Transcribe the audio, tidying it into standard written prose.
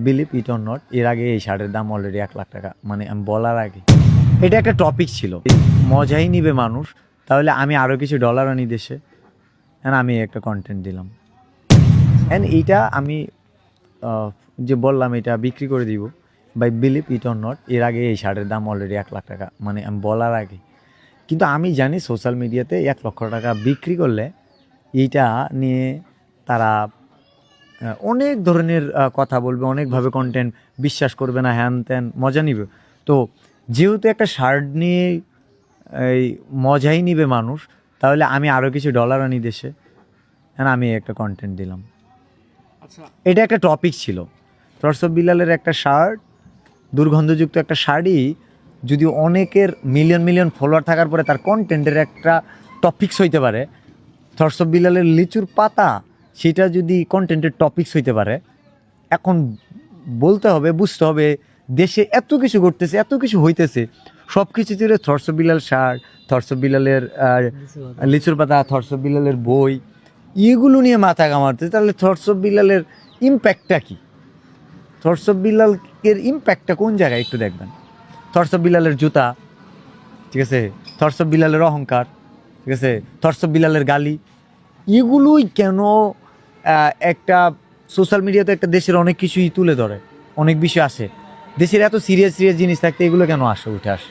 Believe it or not, এর আগে এই শার্টের দাম অলরেডি 1 লাখ টাকা, মানে আমি বলার আগে এটা একটা টপিক ছিল, মজাই নিবে মানুষ, তাহলে আমি আরও কিছু ডলার আনি দেশে, অ্যান্ড আমি একটা কন্টেন্ট দিলাম, অ্যান্ড এইটা আমি যে বললাম এটা বিক্রি করে দিব। By believe it or not, এর আগে এই শার্টের দাম অলরেডি 1 লাখ টাকা, মানে আমি বলার আগে। কিন্তু আমি জানি সোশ্যাল মিডিয়াতে 1 লক্ষ টাকা বিক্রি করলে এইটা নিয়ে তারা অনেক ধরনের কথা বলবে, অনেকভাবে কন্টেন্ট বিশ্বাস করবে না, হ্যান ত্যান মজা নিবে। তো যেহেতু একটা শার্ট নিয়ে এই মজাই নিবে মানুষ, তাহলে আমি আরও কিছু ডলার আনি দেশে, হ্যাঁ আমি একটা কন্টেন্ট দিলাম। আচ্ছা, এটা একটা টপিক ছিল, থটস বিলালের একটা শার্ট, দুর্গন্ধযুক্ত একটা শাড়ি, যদি অনেকের মিলিয়ন মিলিয়ন ফলোয়ার থাকার পরে তার কন্টেন্টের একটা টপিকস হইতে পারে, থটস বিলালের লিচুর পাতা সেটা যদি কন্টেন্টের টপিকস হইতে পারে, এখন বলতে হবে, বুঝতে হবে দেশে এত কিছু ঘটতেছে, এত কিছু হইতেছে, সব কিছু ছিল থটস বিলাল শার্ট, থটস বিলালের লিচুর পাতা, থটস বিলালের বই, এগুলো নিয়ে মাথা কামাতে, তাহলে থটস বিলালের ইম্প্যাক্টটা কী? থটস বিলালের ইম্প্যাক্টটা কোন জায়গায় একটু দেখবেন। থটস বিলালের জুতা, ঠিক আছে, থটস বিলালের অহংকার, ঠিক আছে, থটস বিলালের গালি, এগুলোই কেন একটা সোশ্যাল মিডিয়াতে একটা দেশের অনেক কিছুই তুলে ধরে, অনেক বিষয় আসে, দেশের এত সিরিয়াস সিরিয়াস জিনিস থাকতে এগুলো কেন আসে, উঠে আসে?